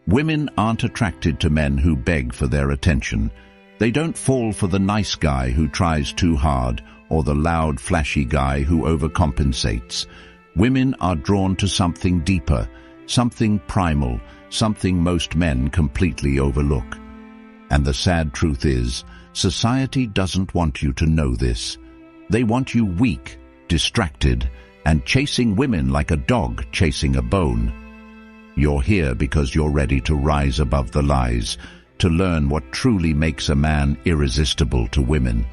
Women aren't attracted to men who beg for their attention. They don't fall for the nice guy who tries too hard or the loud, flashy guy who overcompensates. Women are drawn to something deeper, something primal, something most men completely overlook. And the sad truth is, society doesn't want you to know this. They want you weak, distracted, and chasing women like a dog chasing a bone. You're here because you're ready to rise above the lies, to learn what truly makes a man irresistible to women.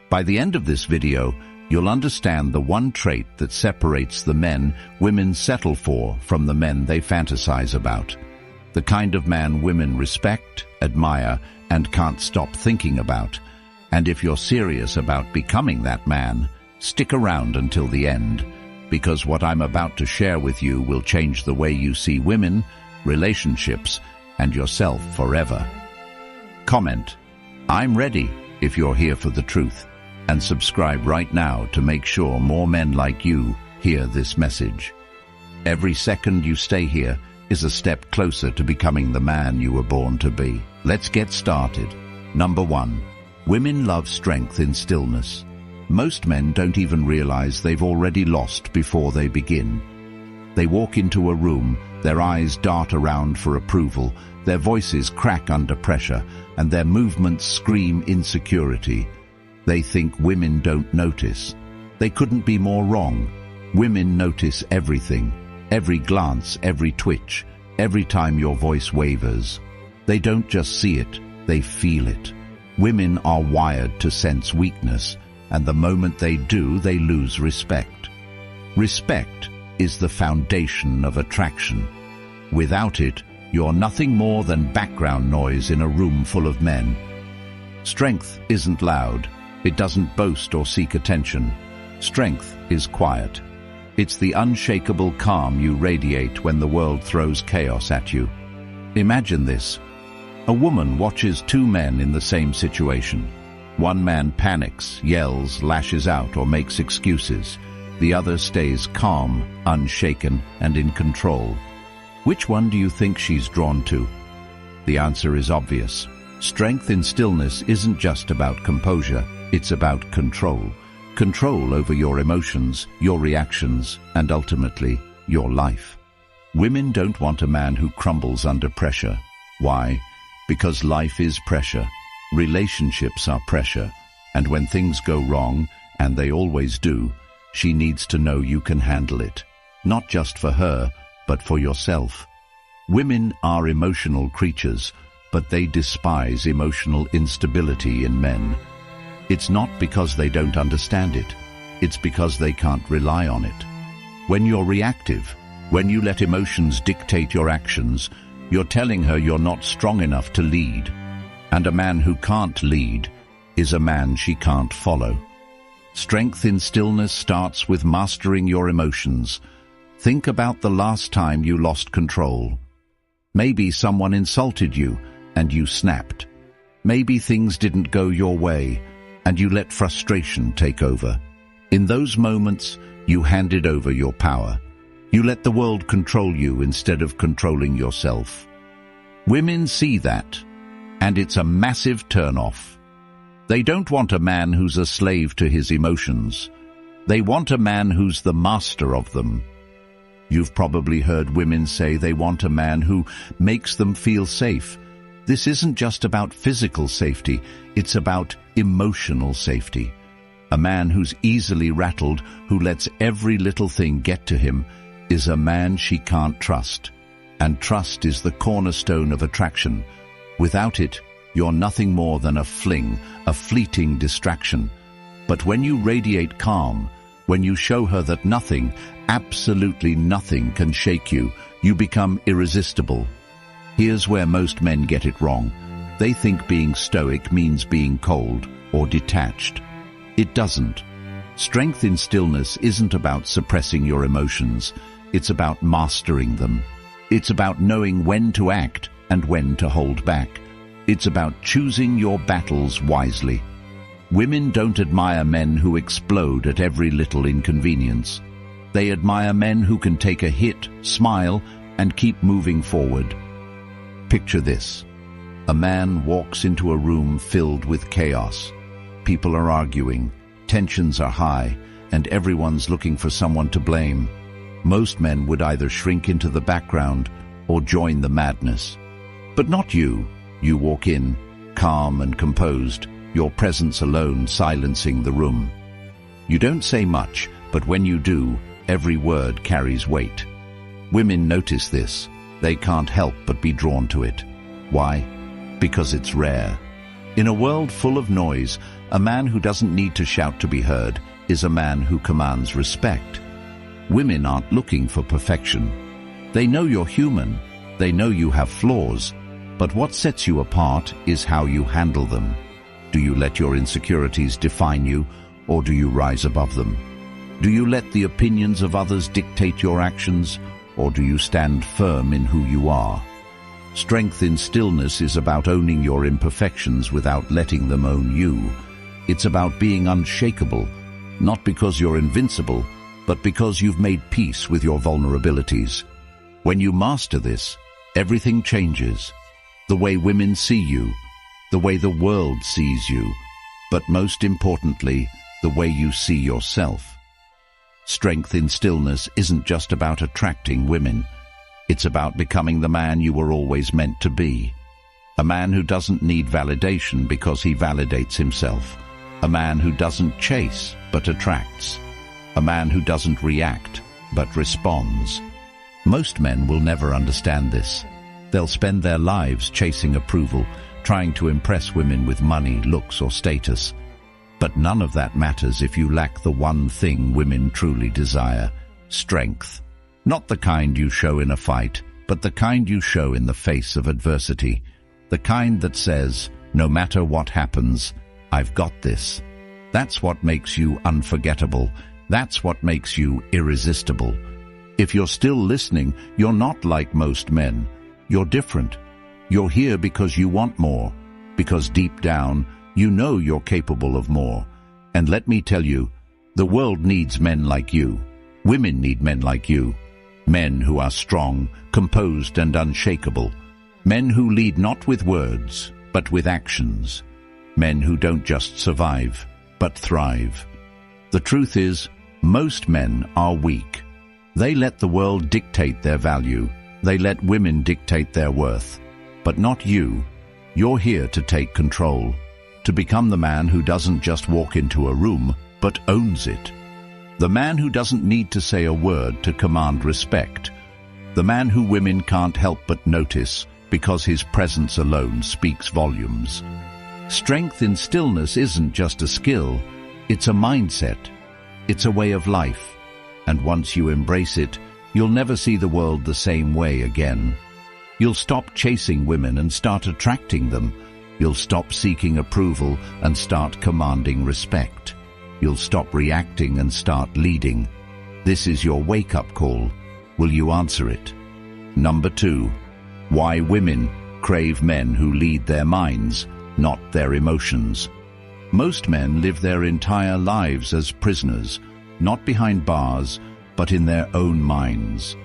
By the end of this video, you'll understand the one trait that separates the men women settle for from the men they fantasize about. The kind of man women respect, admire, and can't stop thinking about. And if you're serious about becoming that man, stick around until the end, because what I'm about to share with you will change the way you see women, relationships, and yourself forever. Comment, "I'm ready," if you're here for the truth, and subscribe right now to make sure more men like you hear this message. Every second you stay here is a step closer to becoming the man you were born to be. Let's get started. Number 1. Women love strength in stillness. Most men don't even realize they've already lost before they begin. They walk into a room, their eyes dart around for approval, their voices crack under pressure, and their movements scream insecurity. They think women don't notice. They couldn't be more wrong. Women notice everything, every glance, every twitch, every time your voice wavers. They don't just see it, they feel it. Women are wired to sense weakness, and the moment they do, they lose respect. Respect is the foundation of attraction. Without it, you're nothing more than background noise in a room full of men. Strength isn't loud. It doesn't boast or seek attention. Strength is quiet. It's the unshakable calm you radiate when the world throws chaos at you. Imagine this. A woman watches two men in the same situation. One man panics, yells, lashes out, or makes excuses. The other stays calm, unshaken, and in control. Which one do you think she's drawn to? The answer is obvious. Strength in stillness isn't just about composure, it's about control. Control over your emotions, your reactions, and ultimately, your life. Women don't want a man who crumbles under pressure. Why? Because life is pressure. Relationships are pressure. And when things go wrong, and they always do, she needs to know you can handle it. Not just for her, but for yourself. Women are emotional creatures, but they despise emotional instability in men. It's not because they don't understand it. It's because they can't rely on it. When you're reactive, when you let emotions dictate your actions, you're telling her you're not strong enough to lead. And a man who can't lead is a man she can't follow. Strength in stillness starts with mastering your emotions. Think about the last time you lost control. Maybe someone insulted you and you snapped. Maybe things didn't go your way and you let frustration take over. In those moments, you handed over your power. You let the world control you instead of controlling yourself. Women see that, and it's a massive turn-off. They don't want a man who's a slave to his emotions. They want a man who's the master of them. You've probably heard women say they want a man who makes them feel safe. This isn't just about physical safety, it's about emotional safety. A man who's easily rattled, who lets every little thing get to him, is a man she can't trust. And trust is the cornerstone of attraction. Without it, you're nothing more than a fling, a fleeting distraction. But when you radiate calm, when you show her that nothing, absolutely nothing can shake you, you become irresistible. Here's where most men get it wrong. They think being stoic means being cold or detached. It doesn't. Strength in stillness isn't about suppressing your emotions. It's about mastering them. It's about knowing when to act and when to hold back. It's about choosing your battles wisely. Women don't admire men who explode at every little inconvenience. They admire men who can take a hit, smile, and keep moving forward. Picture this. A man walks into a room filled with chaos. People are arguing, tensions are high, and everyone's looking for someone to blame. Most men would either shrink into the background or join the madness. But not you. You walk in, calm and composed, your presence alone silencing the room. You don't say much, but when you do, every word carries weight. Women notice this. They can't help but be drawn to it. Why? Because it's rare. In a world full of noise, a man who doesn't need to shout to be heard is a man who commands respect. Women aren't looking for perfection. They know you're human. They know you have flaws. But what sets you apart is how you handle them. Do you let your insecurities define you, or do you rise above them? Do you let the opinions of others dictate your actions, or do you stand firm in who you are? Strength in stillness is about owning your imperfections without letting them own you. It's about being unshakable, not because you're invincible, but because you've made peace with your vulnerabilities. When you master this, everything changes. The way women see you, the way the world sees you, but most importantly, the way you see yourself. Strength in stillness isn't just about attracting women. It's about becoming the man you were always meant to be. A man who doesn't need validation because he validates himself. A man who doesn't chase but attracts. A man who doesn't react but responds. Most men will never understand this. They'll spend their lives chasing approval, trying to impress women with money, looks, or status. But none of that matters if you lack the one thing women truly desire: strength. Not the kind you show in a fight, but the kind you show in the face of adversity. The kind that says, no matter what happens, I've got this. That's what makes you unforgettable. That's what makes you irresistible. If you're still listening, you're not like most men. You're different. You're here because you want more, because deep down, you know you're capable of more. And let me tell you, the world needs men like you. Women need men like you. Men who are strong, composed, and unshakable. Men who lead not with words, but with actions. Men who don't just survive, but thrive. The truth is, most men are weak. They let the world dictate their value. They let women dictate their worth. But not you. You're here to take control, to become the man who doesn't just walk into a room, but owns it. The man who doesn't need to say a word to command respect. The man who women can't help but notice because his presence alone speaks volumes. Strength in stillness isn't just a skill, it's a mindset. It's a way of life. And once you embrace it, you'll never see the world the same way again. You'll stop chasing women and start attracting them. You'll stop seeking approval and start commanding respect. You'll stop reacting and start leading. This is your wake-up call. Will you answer it? Number 2. Why women crave men who lead their minds, not their emotions. Most men live their entire lives as prisoners, not behind bars, but in their own minds.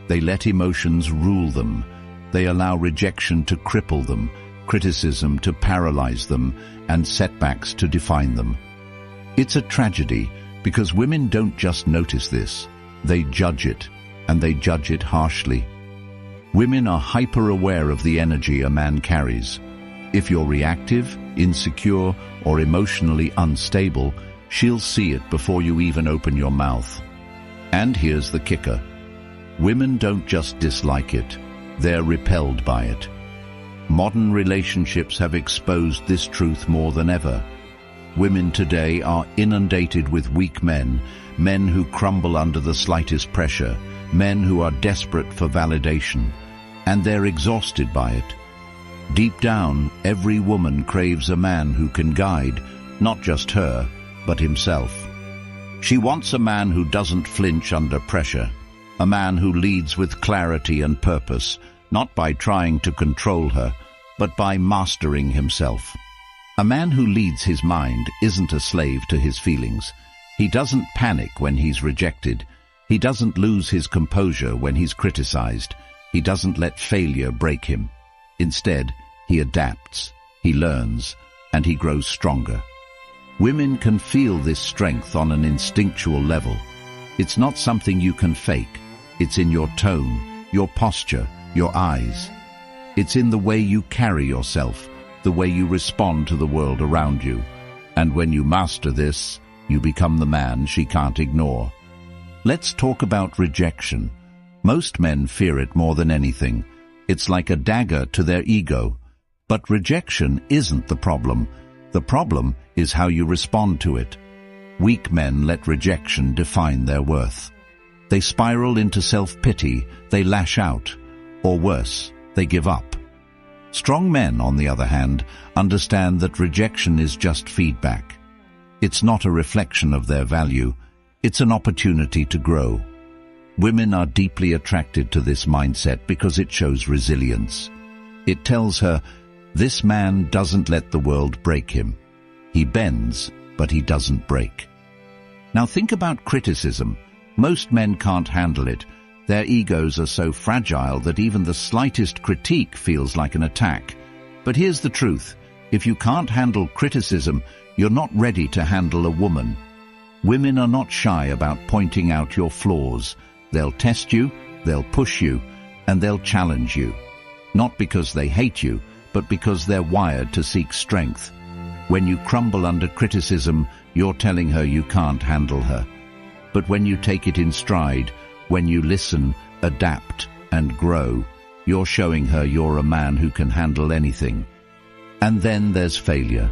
They let emotions rule them. They allow rejection to cripple them, criticism to paralyze them, and setbacks to define them. It's a tragedy because women don't just notice this, they judge it, and they judge it harshly. Women are hyper-aware of the energy a man carries. If you're reactive, insecure, or emotionally unstable, she'll see it before you even open your mouth. And here's the kicker. Women don't just dislike it, they're repelled by it. Modern relationships have exposed this truth more than ever. Women today are inundated with weak men, men who crumble under the slightest pressure, men who are desperate for validation, and they're exhausted by it. Deep down, every woman craves a man who can guide, not just her, but himself. She wants a man who doesn't flinch under pressure, a man who leads with clarity and purpose, not by trying to control her, but by mastering himself. A man who leads his mind isn't a slave to his feelings. He doesn't panic when he's rejected. He doesn't lose his composure when he's criticized. He doesn't let failure break him. Instead, he adapts, he learns, and he grows stronger. Women can feel this strength on an instinctual level. It's not something you can fake. It's in your tone, your posture, your eyes. It's in the way you carry yourself, the way you respond to the world around you. And when you master this, you become the man she can't ignore. Let's talk about rejection. Most men fear it more than anything. It's like a dagger to their ego. But rejection isn't the problem. The problem is how you respond to it. Weak men let rejection define their worth. They spiral into self-pity, they lash out, or worse, they give up. Strong men, on the other hand, understand that rejection is just feedback. It's not a reflection of their value, it's an opportunity to grow. Women are deeply attracted to this mindset because it shows resilience. It tells her, this man doesn't let the world break him. He bends, but he doesn't break. Now think about criticism. Most men can't handle it. Their egos are so fragile that even the slightest critique feels like an attack. But here's the truth. If you can't handle criticism, you're not ready to handle a woman. Women are not shy about pointing out your flaws. They'll test you, they'll push you, and they'll challenge you. Not because they hate you, but because they're wired to seek strength. When you crumble under criticism, you're telling her you can't handle her. But when you take it in stride, when you listen, adapt, and grow, you're showing her you're a man who can handle anything. And then there's failure.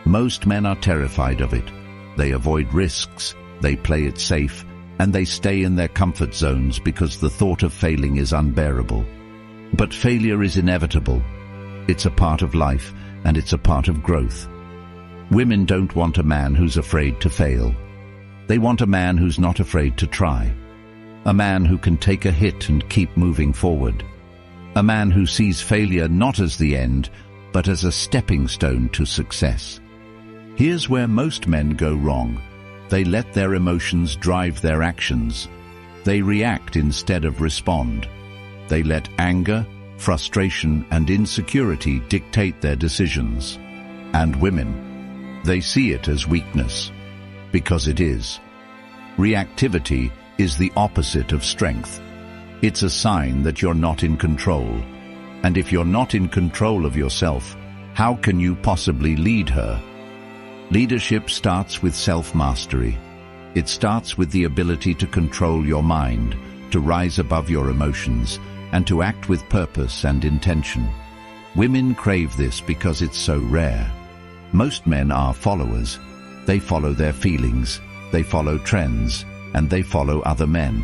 Most men are terrified of it. They avoid risks, they play it safe, and they stay in their comfort zones because the thought of failing is unbearable. But failure is inevitable. It's a part of life, and it's a part of growth. Women don't want a man who's afraid to fail. They want a man who's not afraid to try. A man who can take a hit and keep moving forward. A man who sees failure not as the end, but as a stepping stone to success. Here's where most men go wrong. They let their emotions drive their actions. They react instead of respond. They let anger, frustration, and insecurity dictate their decisions. And women, they see it as weakness, because it is. Reactivity is the opposite of strength. It's a sign that you're not in control. And if you're not in control of yourself, how can you possibly lead her? Leadership starts with self-mastery. It starts with the ability to control your mind, to rise above your emotions, and to act with purpose and intention. Women crave this because it's so rare. Most men are followers. They follow their feelings, they follow trends, and they follow other men.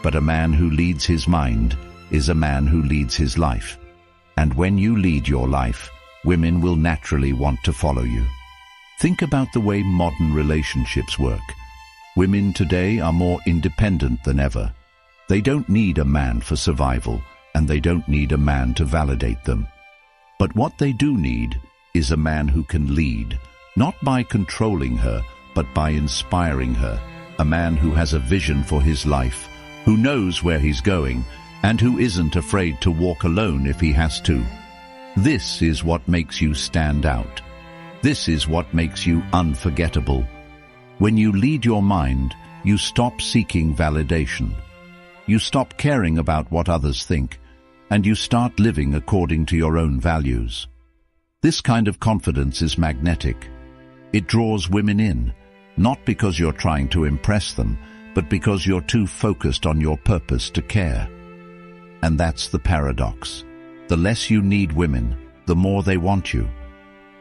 But a man who leads his mind is a man who leads his life. And when you lead your life, women will naturally want to follow you. Think about the way modern relationships work. Women today are more independent than ever. They don't need a man for survival, and they don't need a man to validate them. But what they do need is a man who can lead, not by controlling her, but by inspiring her. A man who has a vision for his life, who knows where he's going, and who isn't afraid to walk alone if he has to. This is what makes you stand out. This is what makes you unforgettable. When you lead your mind, you stop seeking validation. You stop caring about what others think, and you start living according to your own values. This kind of confidence is magnetic. It draws women in, not because you're trying to impress them, but because you're too focused on your purpose to care. And that's the paradox. The less you need women, the more they want you.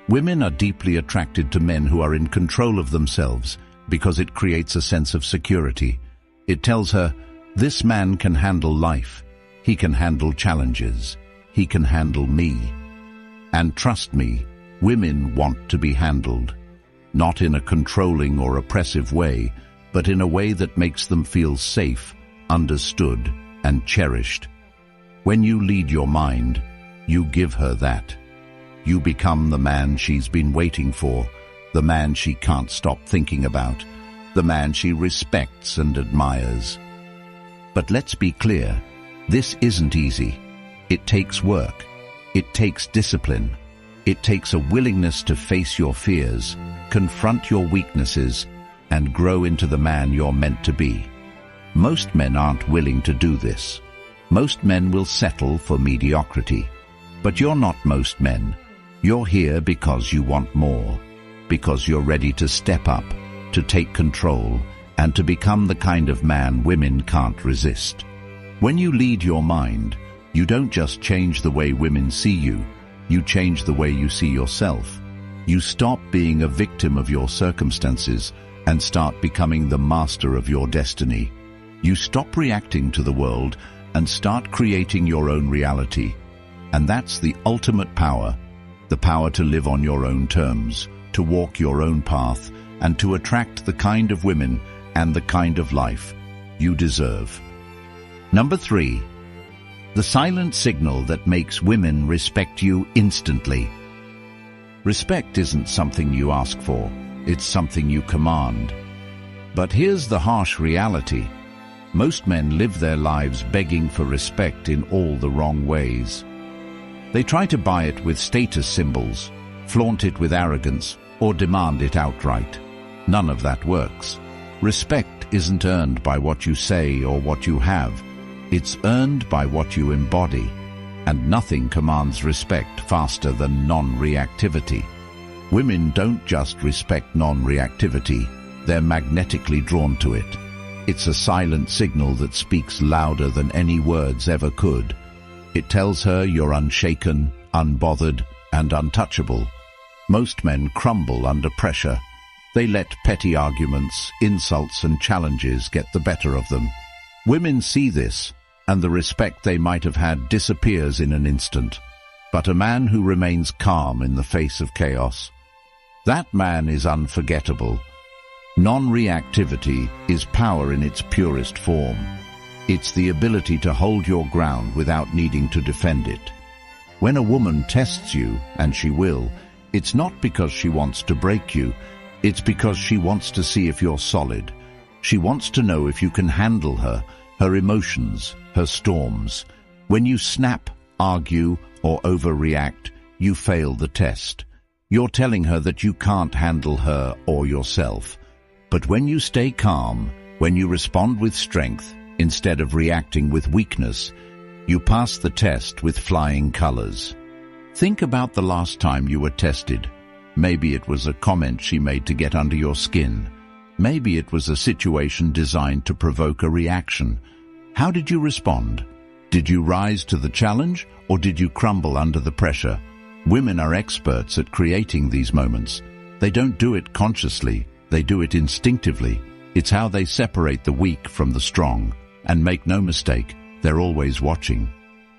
Women are deeply attracted to men who are in control of themselves because it creates a sense of security. It tells her, this man can handle life. He can handle challenges. He can handle me. And trust me, women want to be handled. Not in a controlling or oppressive way, but in a way that makes them feel safe, understood, and cherished. When you lead your mind, you give her that. You become the man she's been waiting for, the man she can't stop thinking about, the man she respects and admires. But let's be clear, this isn't easy. It takes work. It takes discipline. It takes a willingness to face your fears, confront your weaknesses, and grow into the man you're meant to be. Most men aren't willing to do this. Most men will settle for mediocrity. But you're not most men. You're here because you want more, because you're ready to step up, to take control, and to become the kind of man women can't resist. When you lead your mind, you don't just change the way women see you, you change the way you see yourself. You stop being a victim of your circumstances and start becoming the master of your destiny. You stop reacting to the world and start creating your own reality. And that's the ultimate power, the power to live on your own terms, to walk your own path, and to attract the kind of women and the kind of life you deserve. Number 3, the silent signal that makes women respect you instantly. Respect isn't something you ask for, it's something you command. But here's the harsh reality. Most men live their lives begging for respect in all the wrong ways. They try to buy it with status symbols, flaunt it with arrogance, or demand it outright. None of that works. Respect isn't earned by what you say or what you have. It's earned by what you embody. And nothing commands respect faster than non-reactivity. Women don't just respect non-reactivity, they're magnetically drawn to it. It's a silent signal that speaks louder than any words ever could. It tells her you're unshaken, unbothered, and untouchable. Most men crumble under pressure. They let petty arguments, insults, and challenges get the better of them. Women see this, and the respect they might have had disappears in an instant. But a man who remains calm in the face of chaos, that man is unforgettable. Non-reactivity is power in its purest form. It's the ability to hold your ground without needing to defend it. When a woman tests you, and she will, it's not because she wants to break you, it's because she wants to see if you're solid. She wants to know if you can handle her emotions, her storms. When you snap, argue, or overreact, you fail the test. You're telling her that you can't handle her or yourself. But when you stay calm, when you respond with strength, instead of reacting with weakness, you pass the test with flying colors. Think about the last time you were tested. Maybe it was a comment she made to get under your skin. Maybe it was a situation designed to provoke a reaction. How did you respond? Did you rise to the challenge, or did you crumble under the pressure? Women are experts at creating these moments. They don't do it consciously, they do it instinctively. It's how they separate the weak from the strong. And make no mistake, they're always watching.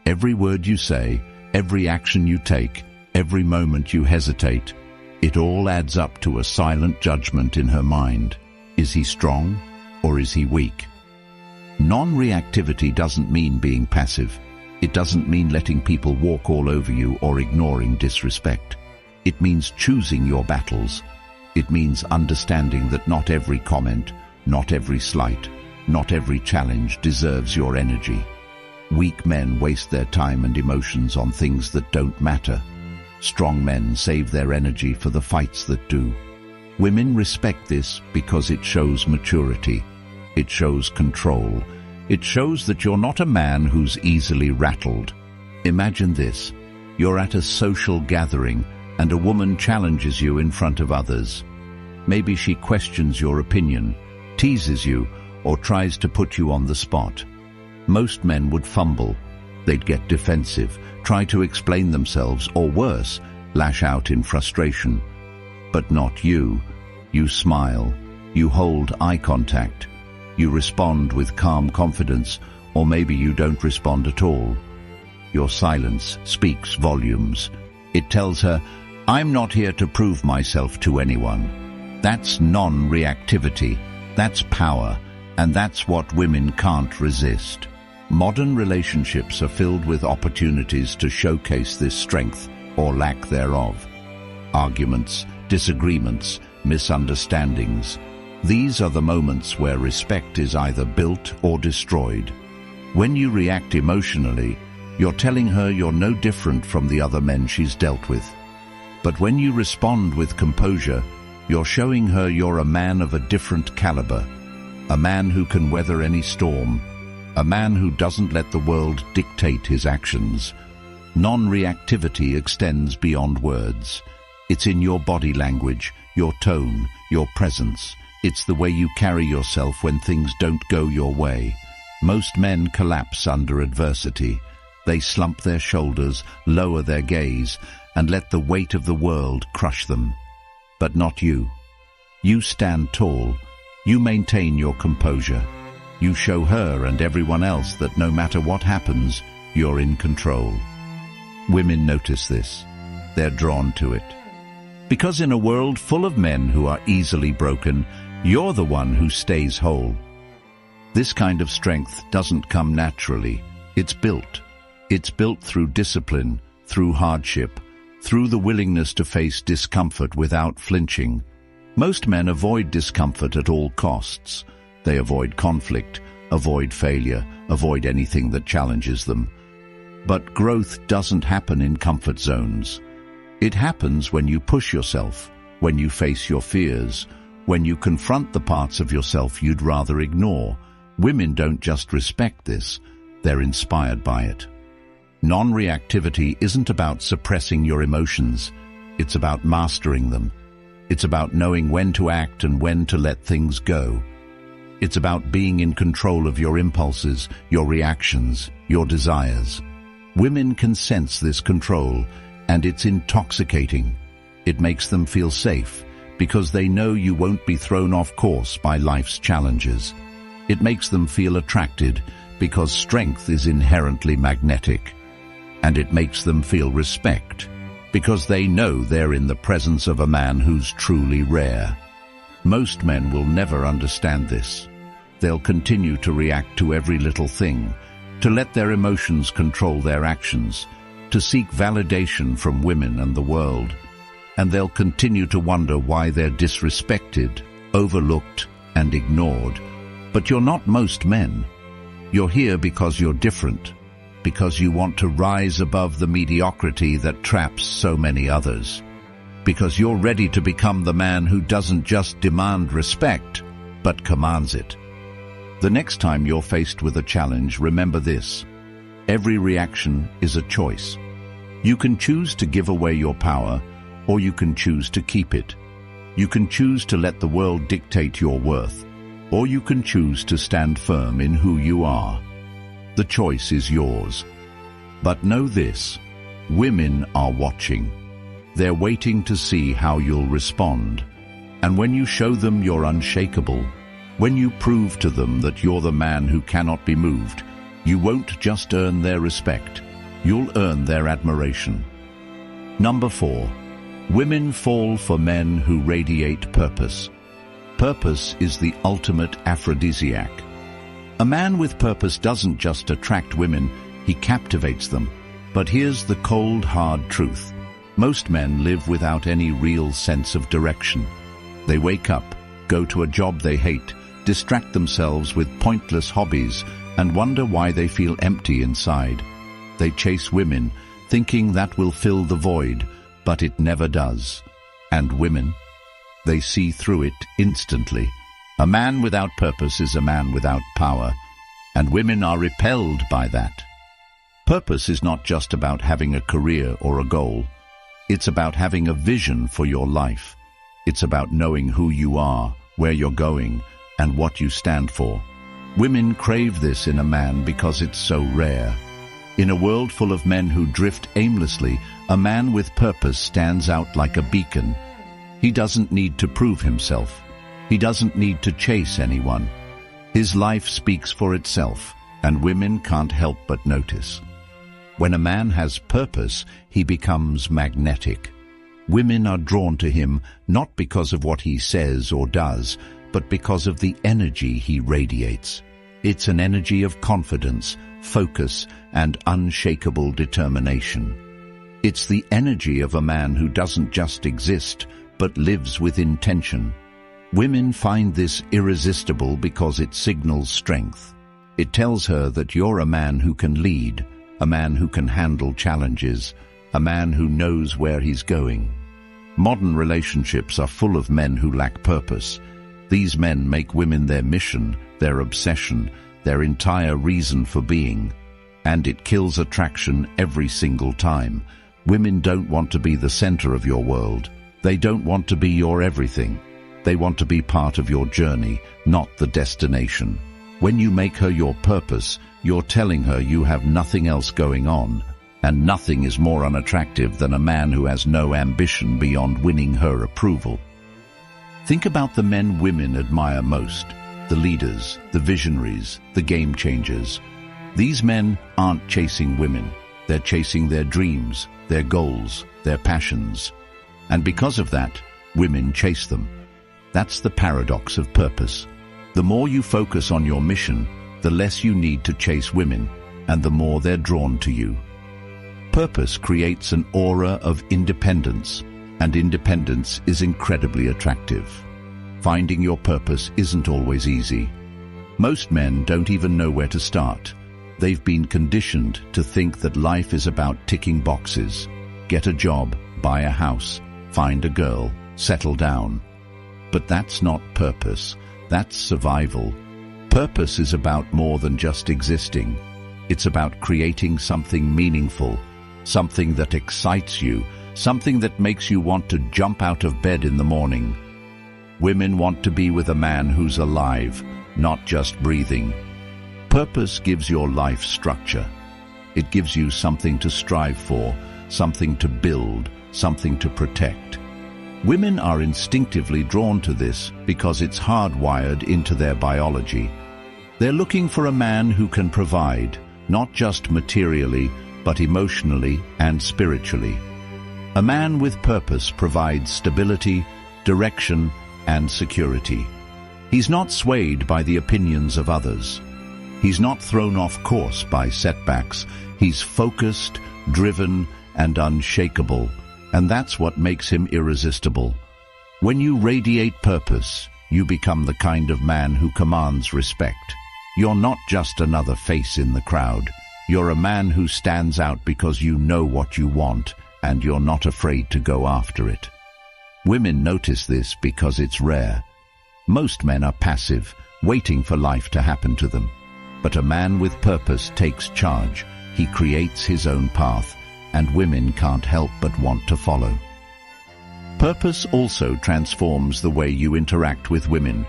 Every word you say, every action you take, every moment you hesitate, it all adds up to a silent judgment in her mind. Is he strong, or is he weak? Non-reactivity doesn't mean being passive. It doesn't mean letting people walk all over you or ignoring disrespect. It means choosing your battles. It means understanding that not every comment, not every slight, not every challenge deserves your energy. Weak men waste their time and emotions on things that don't matter. Strong men save their energy for the fights that do. Women respect this because it shows maturity. It shows control. It shows that you're not a man who's easily rattled. Imagine this. You're at a social gathering and a woman challenges you in front of others. Maybe she questions your opinion, teases you, or tries to put you on the spot. Most men would fumble. They'd get defensive, try to explain themselves, or worse, lash out in frustration. But not you. You smile. You hold eye contact. You respond with calm confidence, or maybe you don't respond at all. Your silence speaks volumes. It tells her, I'm not here to prove myself to anyone. That's non-reactivity. That's power. And that's what women can't resist. Modern relationships are filled with opportunities to showcase this strength or lack thereof. Arguments, disagreements, misunderstandings. These are the moments where respect is either built or destroyed. When you react emotionally, You're telling her you're no different from the other men she's dealt with. But when you respond with composure, you're showing her you're a man of a different caliber, a man who can weather any storm, a man who doesn't let the world dictate his actions. Non-reactivity extends beyond words. It's in your body language, your tone, your presence. It's the way you carry yourself when things don't go your way. Most men collapse under adversity. They slump their shoulders, lower their gaze, and let the weight of the world crush them. But not you. You stand tall. You maintain your composure. You show her and everyone else that no matter what happens, you're in control. Women notice this. They're drawn to it. Because in a world full of men who are easily broken, you're the one who stays whole. This kind of strength doesn't come naturally. It's built. It's built through discipline, through hardship, through the willingness to face discomfort without flinching. Most men avoid discomfort at all costs. They avoid conflict, avoid failure, avoid anything that challenges them. But growth doesn't happen in comfort zones. It happens when you push yourself, when you face your fears, when you confront the parts of yourself you'd rather ignore. Women don't just respect this, they're inspired by it. Non-reactivity isn't about suppressing your emotions, it's about mastering them. It's about knowing when to act and when to let things go. It's about being in control of your impulses, your reactions, your desires. Women can sense this control, and it's intoxicating. It makes them feel safe, because they know you won't be thrown off course by life's challenges. It makes them feel attracted, because strength is inherently magnetic. And it makes them feel respect, because they know they're in the presence of a man who's truly rare. Most men will never understand this. They'll continue to react to every little thing, to let their emotions control their actions, to seek validation from women and the world. And they'll continue to wonder why they're disrespected, overlooked, and ignored. But you're not most men. You're here because you're different, because you want to rise above the mediocrity that traps so many others, because you're ready to become the man who doesn't just demand respect, but commands it. The next time you're faced with a challenge, remember this. Every reaction is a choice. You can choose to give away your power, or you can choose to keep it. You can choose to let the world dictate your worth, or you can choose to stand firm in who you are. The choice is yours. But know this, women are watching. They're waiting to see how you'll respond. And when you show them you're unshakable, when you prove to them that you're the man who cannot be moved, you won't just earn their respect, you'll earn their admiration. Number 4. Women fall for men who radiate purpose. Purpose is the ultimate aphrodisiac. A man with purpose doesn't just attract women, he captivates them. But here's the cold, hard truth. Most men live without any real sense of direction. They wake up, go to a job they hate, distract themselves with pointless hobbies, and wonder why they feel empty inside. They chase women, thinking that will fill the void, but it never does. And women? They see through it instantly. A man without purpose is a man without power, and women are repelled by that. Purpose is not just about having a career or a goal. It's about having a vision for your life. It's about knowing who you are, where you're going, and what you stand for. Women crave this in a man because it's so rare. In a world full of men who drift aimlessly, a man with purpose stands out like a beacon. He doesn't need to prove himself. He doesn't need to chase anyone. His life speaks for itself, and women can't help but notice. When a man has purpose, he becomes magnetic. Women are drawn to him not because of what he says or does, but because of the energy he radiates. It's an energy of confidence, focus, and unshakable determination. It's the energy of a man who doesn't just exist, but lives with intention. Women find this irresistible because it signals strength. It tells her that you're a man who can lead, a man who can handle challenges, a man who knows where he's going. Modern relationships are full of men who lack purpose. These men make women their mission, their obsession, their entire reason for being. And it kills attraction every single time. Women don't want to be the center of your world. They don't want to be your everything. They want to be part of your journey, not the destination. When you make her your purpose, you're telling her you have nothing else going on, and nothing is more unattractive than a man who has no ambition beyond winning her approval. Think about the men women admire most, the leaders, the visionaries, the game changers. These men aren't chasing women. They're chasing their dreams, their goals, their passions. And because of that, women chase them. That's the paradox of purpose. The more you focus on your mission, the less you need to chase women, and the more they're drawn to you. Purpose creates an aura of independence, and independence is incredibly attractive. Finding your purpose isn't always easy. Most men don't even know where to start. They've been conditioned to think that life is about ticking boxes. Get a job, buy a house, find a girl, settle down. But that's not purpose. That's survival. Purpose is about more than just existing. It's about creating something meaningful, something that excites you, something that makes you want to jump out of bed in the morning. Women want to be with a man who's alive, not just breathing. Purpose gives your life structure. It gives you something to strive for, something to build, something to protect. Women are instinctively drawn to this because it's hardwired into their biology. They're looking for a man who can provide, not just materially, but emotionally and spiritually. A man with purpose provides stability, direction, and security. He's not swayed by the opinions of others. He's not thrown off course by setbacks. He's focused, driven, and unshakable. And that's what makes him irresistible. When you radiate purpose, you become the kind of man who commands respect. You're not just another face in the crowd. You're a man who stands out because you know what you want, and you're not afraid to go after it. Women notice this because it's rare. Most men are passive, waiting for life to happen to them. But a man with purpose takes charge. He creates his own path, and women can't help but want to follow. Purpose also transforms the way you interact with women.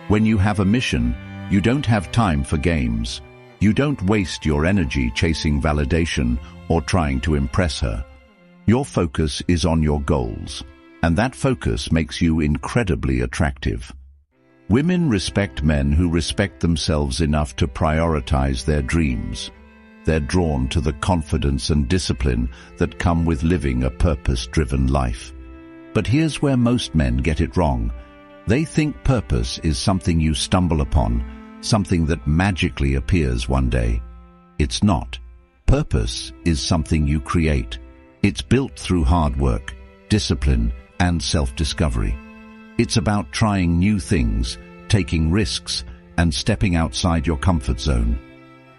When you have a mission, you don't have time for games. You don't waste your energy chasing validation or trying to impress her. Your focus is on your goals, and that focus makes you incredibly attractive. Women respect men who respect themselves enough to prioritize their dreams. They're drawn to the confidence and discipline that come with living a purpose-driven life. But here's where most men get it wrong. They think purpose is something you stumble upon, something that magically appears one day. It's not. Purpose is something you create. It's built through hard work, discipline, and self-discovery. It's about trying new things, taking risks, and stepping outside your comfort zone.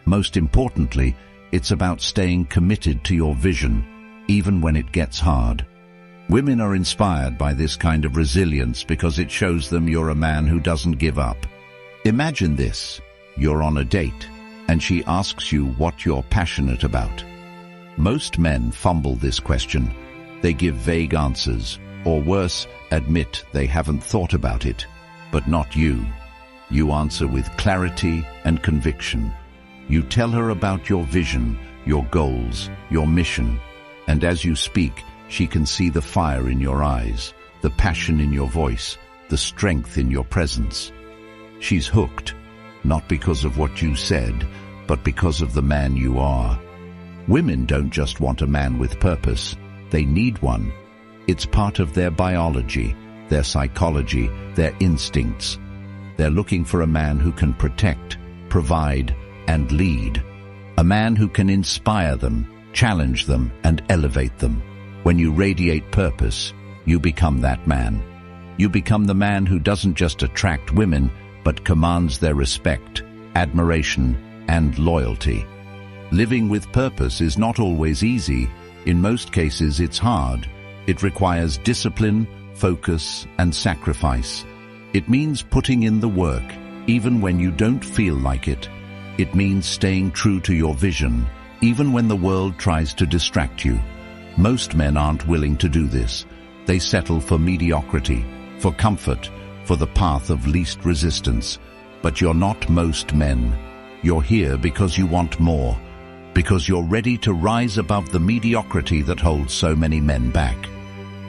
Most importantly, it's about staying committed to your vision, even when it gets hard. Women are inspired by this kind of resilience because it shows them you're a man who doesn't give up. Imagine this. You're on a date, and she asks you what you're passionate about. Most men fumble this question. They give vague answers, or worse, admit they haven't thought about it. But not you. You answer with clarity and conviction. You tell her about your vision, your goals, your mission, and as you speak, she can see the fire in your eyes, the passion in your voice, the strength in your presence. She's hooked, not because of what you said, but because of the man you are. Women don't just want a man with purpose, they need one. It's part of their biology, their psychology, their instincts. They're looking for a man who can protect, provide, and lead. A man who can inspire them, challenge them, and elevate them. When you radiate purpose, you become that man. You become the man who doesn't just attract women, but commands their respect, admiration, and loyalty. Living with purpose is not always easy. In most cases, it's hard. It requires discipline, focus, and sacrifice. It means putting in the work, even when you don't feel like it. It means staying true to your vision, even when the world tries to distract you. Most men aren't willing to do this. They settle for mediocrity, for comfort, for the path of least resistance. But you're not most men. You're here because you want more, because you're ready to rise above the mediocrity that holds so many men back,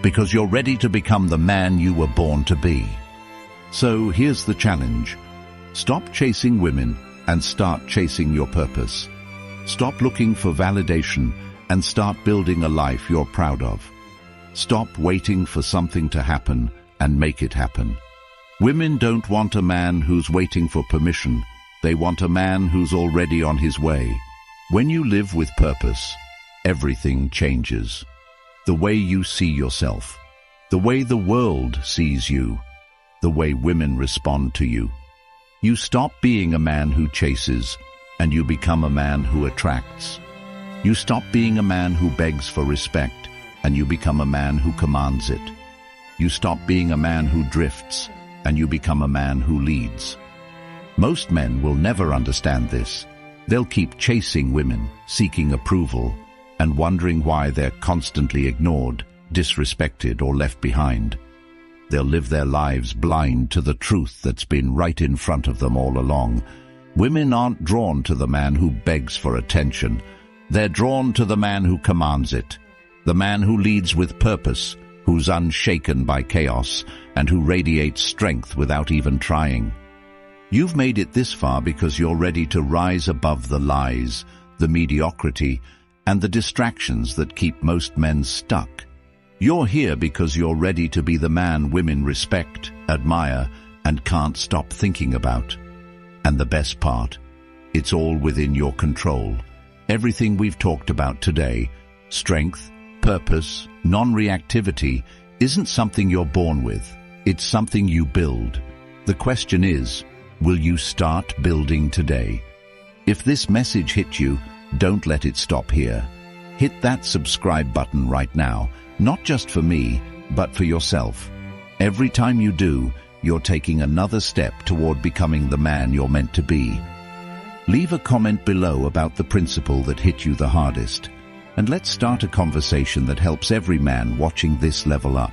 because you're ready to become the man you were born to be. So here's the challenge. Stop chasing women and start chasing your purpose. Stop looking for validation and start building a life you're proud of. Stop waiting for something to happen and make it happen. Women don't want a man who's waiting for permission. They want a man who's already on his way. When you live with purpose, everything changes. The way you see yourself, the way the world sees you, the way women respond to you. You stop being a man who chases, and you become a man who attracts. You stop being a man who begs for respect, and you become a man who commands it. You stop being a man who drifts, and you become a man who leads. Most men will never understand this. They'll keep chasing women, seeking approval, and wondering why they're constantly ignored, disrespected, or left behind. They'll live their lives blind to the truth that's been right in front of them all along. Women aren't drawn to the man who begs for attention. They're drawn to the man who commands it, the man who leads with purpose, who's unshaken by chaos, and who radiates strength without even trying. You've made it this far because you're ready to rise above the lies, the mediocrity, and the distractions that keep most men stuck. You're here because you're ready to be the man women respect, admire, and can't stop thinking about. And the best part, it's all within your control. Everything we've talked about today, strength, purpose, non-reactivity, isn't something you're born with. It's something you build. The question is, will you start building today? If this message hit you, don't let it stop here. Hit that subscribe button right now, not just for me, but for yourself. Every time you do, you're taking another step toward becoming the man you're meant to be. Leave a comment below about the principle that hit you the hardest, and let's start a conversation that helps every man watching this level up.